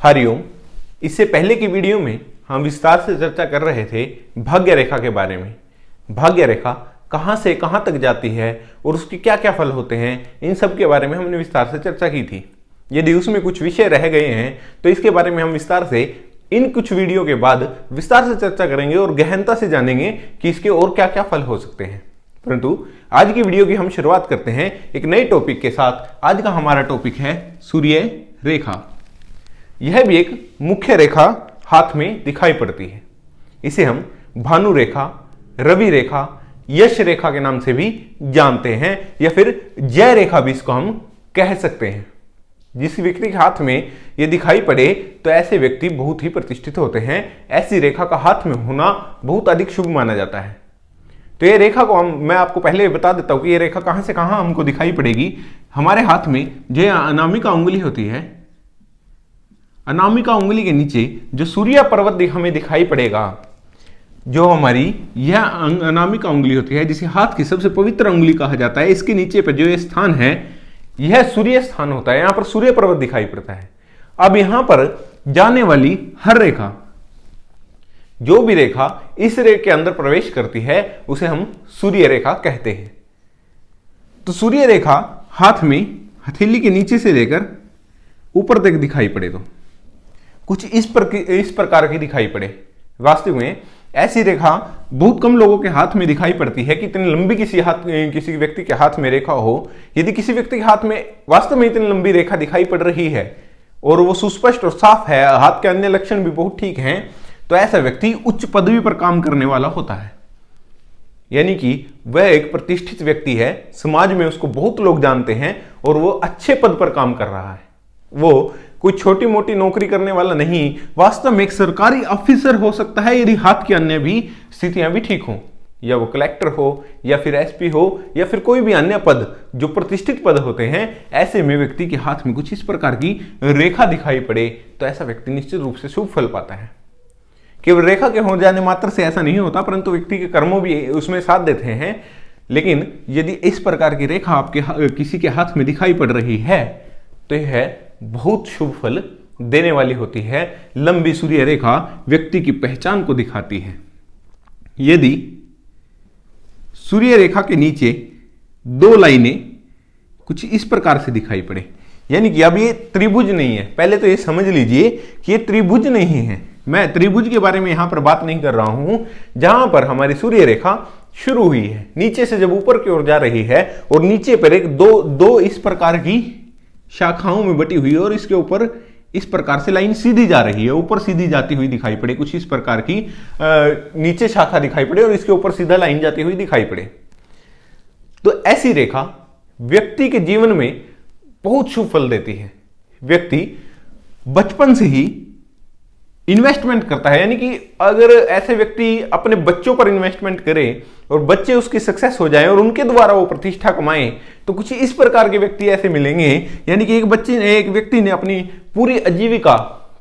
हरिओम। इससे पहले की वीडियो में हम विस्तार से चर्चा कर रहे थे भाग्य रेखा के बारे में। भाग्य रेखा कहां से कहां तक जाती है और उसके क्या क्या फल होते हैं, इन सब के बारे में हमने विस्तार से चर्चा की थी। यदि उसमें कुछ विषय रह गए हैं तो इसके बारे में हम विस्तार से इन कुछ वीडियो के बाद विस्तार से चर्चा करेंगे और गहनता से जानेंगे कि इसके और क्या क्या फल हो सकते हैं। परंतु आज की वीडियो की हम शुरुआत करते हैं एक नए टॉपिक के साथ। आज का हमारा टॉपिक है सूर्य रेखा। यह भी एक मुख्य रेखा हाथ में दिखाई पड़ती है। इसे हम भानु रेखा, रवि रेखा, यश रेखा के नाम से भी जानते हैं या फिर जय रेखा भी इसको हम कह सकते हैं। जिस व्यक्ति के हाथ में यह दिखाई पड़े तो ऐसे व्यक्ति बहुत ही प्रतिष्ठित होते हैं। ऐसी रेखा का हाथ में होना बहुत अधिक शुभ माना जाता है। तो ये रेखा को मैं आपको पहले बता देता हूं कि ये रेखा कहां से कहां हमको दिखाई पड़ेगी। हमारे हाथ में जो अनामिका उंगली होती है, अनामिका उंगली के नीचे जो सूर्य पर्वत हमें दिखाई पड़ेगा, जो हमारी यह अनामिका उंगली होती है जिसे हाथ की सबसे पवित्र उंगली कहा जाता है, इसके नीचे पर जो ये स्थान है यह सूर्य स्थान होता है। यहां पर सूर्य पर्वत दिखाई पड़ता है। अब यहां पर जाने वाली हर रेखा, जो भी रेखा इस रेखा के अंदर प्रवेश करती है उसे हम सूर्य रेखा कहते हैं। तो सूर्य रेखा हाथ में हथेली के नीचे से लेकर ऊपर तक दिखाई पड़े तो कुछ इस प्रकार की दिखाई पड़े। वास्तव में ऐसी रेखा बहुत कम लोगों के हाथ में दिखाई पड़ती है कि इतनी लंबी किसी व्यक्ति के हाथ में रेखा हो। यदि किसी व्यक्ति के हाथ में वास्तव में इतनी लंबी रेखा दिखाई पड़ रही है और वो सुस्पष्ट और साफ है, हाथ के अन्य लक्षण भी बहुत ठीक हैं, तो ऐसा व्यक्ति उच्च पदवी पर काम करने वाला होता है। यानी कि वह एक प्रतिष्ठित व्यक्ति है, समाज में उसको बहुत लोग जानते हैं और वो अच्छे पद पर काम कर रहा है। वो कोई छोटी मोटी नौकरी करने वाला नहीं, वास्तव में एक सरकारी ऑफिसर हो सकता है यदि हाथ की अन्य भी स्थितियां भी ठीक हो, या वो कलेक्टर हो या फिर एसपी हो या फिर कोई भी अन्य पद जो प्रतिष्ठित पद होते हैं। ऐसे में व्यक्ति के हाथ में कुछ इस प्रकार की रेखा दिखाई पड़े तो ऐसा व्यक्ति निश्चित रूप से शुभ फल पाता है। केवल रेखा के हो जाने मात्र से ऐसा नहीं होता, परंतु व्यक्ति के कर्मों भी उसमें साथ देते हैं। लेकिन यदि इस प्रकार की रेखा आपके किसी के हाथ में दिखाई पड़ रही है तो यह बहुत शुभ फल देने वाली होती है। लंबी सूर्य रेखा व्यक्ति की पहचान को दिखाती है। यदि सूर्य रेखा के नीचे दो लाइनें कुछ इस प्रकार से दिखाई पड़े, यानी कि अब ये त्रिभुज नहीं है। पहले तो ये समझ लीजिए कि ये त्रिभुज नहीं है। मैं त्रिभुज के बारे में यहां पर बात नहीं कर रहा हूं। जहां पर हमारी सूर्य रेखा शुरू हुई है, नीचे से जब ऊपर की ओर जा रही है और नीचे पर एक दो इस प्रकार की शाखाओं में बटी हुई और इसके ऊपर इस प्रकार से लाइन सीधी जा रही है, ऊपर सीधी जाती हुई दिखाई पड़े, कुछ इस प्रकार की नीचे शाखा दिखाई पड़े और इसके ऊपर सीधा लाइन जाती हुई दिखाई पड़े, तो ऐसी रेखा व्यक्ति के जीवन में बहुत शुभ फल देती है। व्यक्ति बचपन से ही इन्वेस्टमेंट करता है, यानी कि अगर ऐसे व्यक्ति अपने बच्चों पर इन्वेस्टमेंट करे और बच्चे उसकी सक्सेस हो जाएं और उनके द्वारा वो प्रतिष्ठा कमाएं, तो कुछ इस प्रकार के व्यक्ति ऐसे मिलेंगे। यानी कि एक व्यक्ति ने अपनी पूरी आजीविका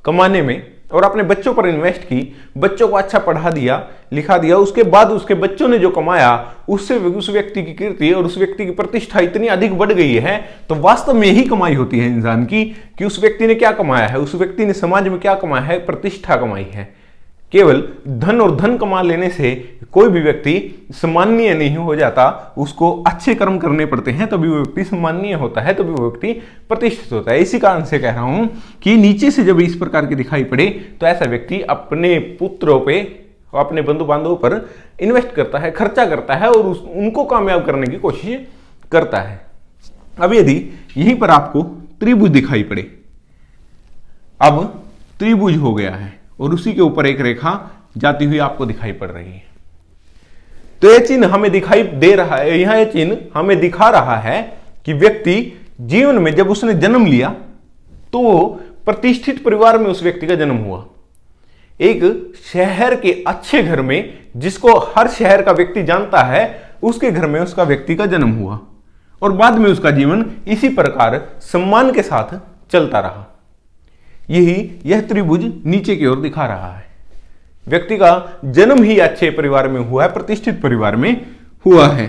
कमाने में और अपने बच्चों पर इन्वेस्ट की, बच्चों को अच्छा पढ़ा दिया, लिखा दिया, उसके बाद उसके बच्चों ने जो कमाया उससे उस व्यक्ति की कीर्ति और उस व्यक्ति की प्रतिष्ठा इतनी अधिक बढ़ गई है। तो वास्तव में यही कमाई होती है इंसान की कि उस व्यक्ति ने क्या कमाया है, उस व्यक्ति ने समाज में क्या कमाया है, प्रतिष्ठा कमाई है। केवल धन और धन कमा लेने से कोई भी व्यक्ति सम्माननीय नहीं हो जाता, उसको अच्छे कर्म करने पड़ते हैं तभी वो व्यक्ति सम्माननीय होता है, तभी वो व्यक्ति प्रतिष्ठित होता है। इसी कारण से कह रहा हूं कि नीचे से जब इस प्रकार की दिखाई पड़े तो ऐसा व्यक्ति अपने पुत्रों पे, अपने बंधु बांधवों पर इन्वेस्ट करता है, खर्चा करता है और उनको कामयाब करने की कोशिश करता है। अब यदि यहीं पर आपको त्रिभुज दिखाई पड़े, अब त्रिभुज हो गया है और उसी के ऊपर एक रेखा जाती हुई आपको दिखाई पड़ रही है, तो यह चिन्ह हमें दिखाई दे रहा है, यह चिन्ह हमें दिखा रहा है कि व्यक्ति जीवन में जब उसने जन्म लिया तो प्रतिष्ठित परिवार में उस व्यक्ति का जन्म हुआ। एक शहर के अच्छे घर में, जिसको हर शहर का व्यक्ति जानता है, उसके घर में उसका व्यक्ति का जन्म हुआ और बाद में उसका जीवन इसी प्रकार सम्मान के साथ चलता रहा। यह त्रिभुज नीचे की ओर दिखा रहा है। व्यक्ति का जन्म ही अच्छे परिवार में हुआ है, प्रतिष्ठित परिवार में हुआ है।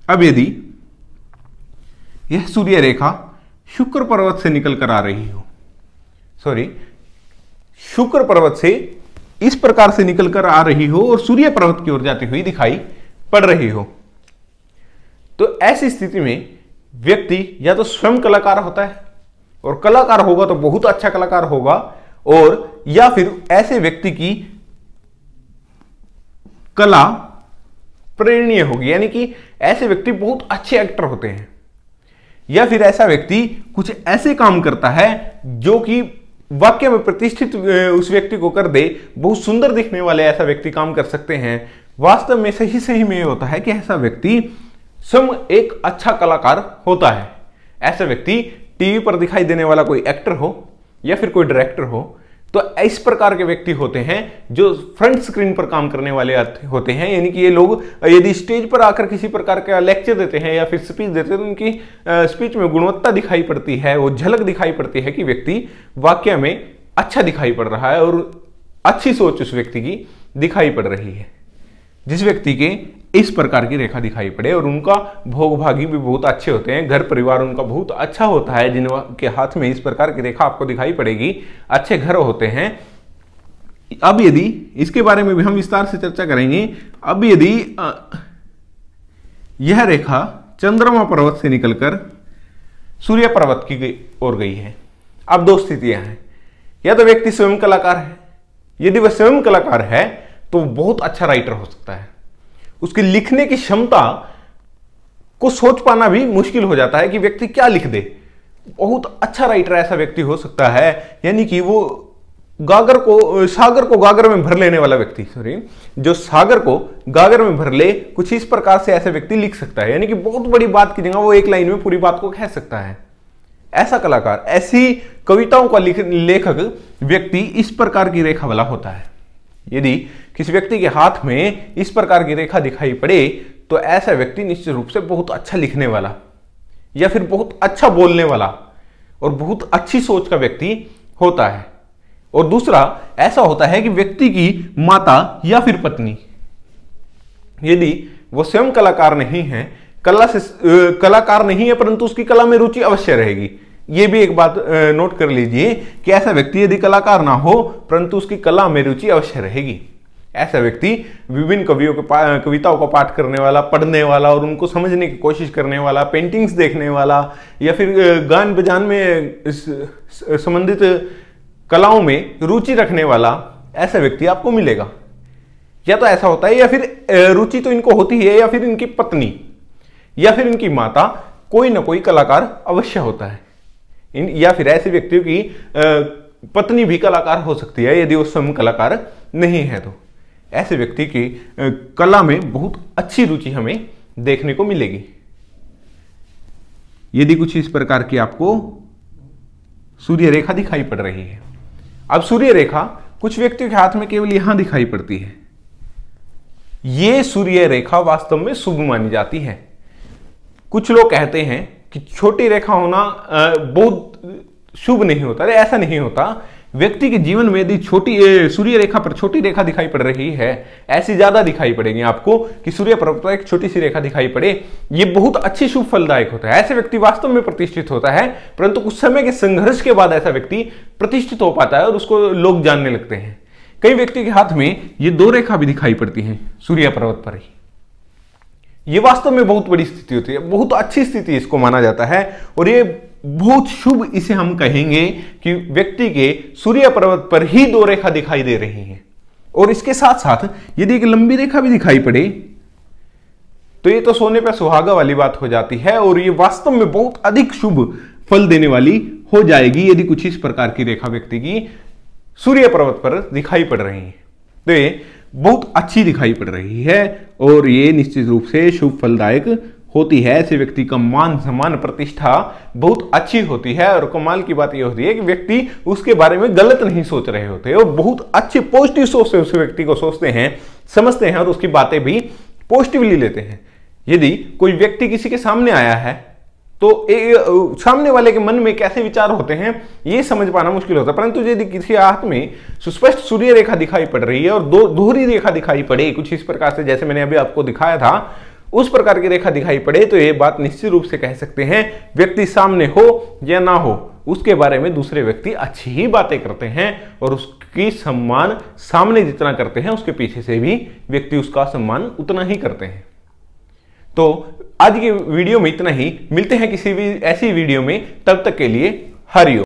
अब यदि यह सूर्य रेखा शुक्र पर्वत से निकल कर आ रही हो, सॉरी, शुक्र पर्वत से इस प्रकार से निकलकर आ रही हो और सूर्य पर्वत की ओर जाती हुई दिखाई पड़ रही हो, तो ऐसी स्थिति में व्यक्ति या तो स्वयं कलाकार होता है, और कलाकार होगा तो बहुत अच्छा कलाकार होगा, और या फिर ऐसे व्यक्ति की कला प्रेरणीय होगी, यानी कि ऐसे व्यक्ति बहुत अच्छे एक्टर होते हैं, या फिर ऐसा व्यक्ति कुछ ऐसे काम करता है जो कि वाक्य में प्रतिष्ठित उस व्यक्ति को कर दे, बहुत सुंदर दिखने वाले ऐसा व्यक्ति काम कर सकते हैं। वास्तव में सही में होता है कि ऐसा व्यक्ति स्वयं एक अच्छा कलाकार होता है। ऐसा व्यक्ति टीवी पर दिखाई देने वाला कोई एक्टर हो या फिर कोई डायरेक्टर हो, तो इस प्रकार के व्यक्ति होते हैं जो फ्रंट स्क्रीन पर काम करने वाले होते हैं। यानी कि ये लोग यदि स्टेज पर आकर किसी प्रकार का लेक्चर देते हैं या फिर स्पीच देते हैं, तो उनकी स्पीच में गुणवत्ता दिखाई पड़ती है, वो झलक दिखाई पड़ती है कि व्यक्ति वाक्य में अच्छा दिखाई पड़ रहा है और अच्छी सोच उस व्यक्ति की दिखाई पड़ रही है। जिस व्यक्ति के इस प्रकार की रेखा दिखाई पड़े और उनका भोग भागी भी बहुत अच्छे होते हैं, घर परिवार उनका बहुत अच्छा होता है, जिनके हाथ में इस प्रकार की रेखा आपको दिखाई पड़ेगी, अच्छे घर होते हैं। अब यदि इसके बारे में भी हम विस्तार से चर्चा करेंगे। अब यदि यह रेखा चंद्रमा पर्वत से निकलकर सूर्य पर्वत की ओर गई है, अब दो स्थितियां हैं। या तो व्यक्ति स्वयं कलाकार है, यदि वह स्वयं कलाकार है तो बहुत अच्छा राइटर हो सकता है। उसकी लिखने की क्षमता को सोच पाना भी मुश्किल हो जाता है कि व्यक्ति क्या लिख दे। बहुत अच्छा राइटर ऐसा व्यक्ति हो सकता है, यानी कि वो सागर को गागर में भर लेने वाला व्यक्ति, जो सागर को गागर में भर ले, कुछ इस प्रकार से ऐसे व्यक्ति लिख सकता है। यानी कि बहुत बड़ी बात की जगह वो एक लाइन में पूरी बात को कह सकता है। ऐसा कलाकार, ऐसी कविताओं का लेखक व्यक्ति इस प्रकार की रेखा वाला होता है। यदि किसी व्यक्ति के हाथ में इस प्रकार की रेखा दिखाई पड़े तो ऐसा व्यक्ति निश्चित रूप से बहुत अच्छा लिखने वाला या फिर बहुत अच्छा बोलने वाला और बहुत अच्छी सोच का व्यक्ति होता है। और दूसरा ऐसा होता है कि व्यक्ति की माता या फिर पत्नी, यदि वो स्वयं कलाकार नहीं है, कलाकार नहीं है परंतु उसकी कला में रुचि अवश्य रहेगी। ये भी एक बात नोट कर लीजिए कि ऐसा व्यक्ति यदि कलाकार ना हो परंतु उसकी कला में रुचि अवश्य रहेगी। ऐसा व्यक्ति विभिन्न कवियों के कविताओं का पाठ करने वाला, पढ़ने वाला और उनको समझने की कोशिश करने वाला, पेंटिंग्स देखने वाला या फिर गान बजान में संबंधित कलाओं में रुचि रखने वाला ऐसा व्यक्ति आपको मिलेगा। या तो ऐसा होता है, या फिर रुचि तो इनको होती है, या फिर इनकी पत्नी या फिर इनकी माता कोई ना कोई कलाकार अवश्य होता है। या फिर ऐसे व्यक्तियों की पत्नी भी कलाकार हो सकती है यदि वो स्वयं कलाकार नहीं है। तो ऐसे व्यक्ति की कला में बहुत अच्छी रुचि हमें देखने को मिलेगी। यदि कुछ इस प्रकार की आपको सूर्य रेखा दिखाई पड़ रही है। अब सूर्य रेखा कुछ व्यक्तियों के हाथ में केवल यहां दिखाई पड़ती है। यह सूर्य रेखा वास्तव में शुभ मानी जाती है। कुछ लोग कहते हैं कि छोटी रेखा होना बहुत शुभ नहीं होता। अरे ऐसा नहीं होता। व्यक्ति के जीवन में यदि सूर्य रेखा पर छोटी रेखा दिखाई पड़ रही है, ऐसी ज्यादा दिखाई पड़ेगी आपको कि सूर्य पर्वत पर एक छोटी सी रेखा दिखाई पड़े, ये बहुत अच्छी शुभ फलदायक होता है। ऐसे व्यक्ति वास्तव में प्रतिष्ठित होता है, परंतु कुछ समय के संघर्ष के बाद ऐसा व्यक्ति प्रतिष्ठित हो पाता है और उसको लोग जानने लगते हैं। कई व्यक्ति के हाथ में ये दो रेखा भी दिखाई पड़ती हैं सूर्य पर्वत पर ही। ये वास्तव में बहुत बड़ी स्थिति होती है, बहुत अच्छी स्थिति इसको माना जाता है और ये बहुत शुभ इसे हम कहेंगे कि व्यक्ति के सूर्य पर्वत पर ही दो रेखा दिखाई दे रही हैं। और इसके साथ साथ यदि एक लंबी रेखा भी दिखाई पड़े तो ये तो सोने पर सुहागा वाली बात हो जाती है और ये वास्तव में बहुत अधिक शुभ फल देने वाली हो जाएगी यदि कुछ इस प्रकार की रेखा व्यक्ति की सूर्य पर्वत पर दिखाई पड़ रही है। तो ये बहुत अच्छी दिखाई पड़ रही है और ये निश्चित रूप से शुभ फलदायक होती है। ऐसे व्यक्ति का मान सम्मान प्रतिष्ठा बहुत अच्छी होती है और कमाल की बात यह होती है कि व्यक्ति उसके बारे में गलत नहीं सोच रहे होते और बहुत अच्छे पॉजिटिव सोच से उस व्यक्ति को सोचते हैं, समझते हैं और उसकी बातें भी पॉजिटिवली लेते हैं। यदि कोई व्यक्ति किसी के सामने आया है तो सामने वाले के मन में कैसे विचार होते हैं ये समझ पाना मुश्किल होता है, परंतु यदि किसी हाथ में सुस्पष्ट सूर्य रेखा दिखाई पड़ रही है और दोहरी रेखा दिखाई पड़े कुछ इस प्रकार से, जैसे मैंने अभी आपको दिखाया था, उस प्रकार की रेखा दिखाई पड़े तो ये बात निश्चित रूप से कह सकते हैं व्यक्ति सामने हो या ना हो उसके बारे में दूसरे व्यक्ति अच्छी ही बातें करते हैं और उसकी सम्मान सामने जितना करते हैं उसके पीछे से भी व्यक्ति उसका सम्मान उतना ही करते हैं। तो आज के वीडियो में इतना ही, मिलते हैं किसी भी ऐसी वीडियो में, तब तक के लिए हरिओम।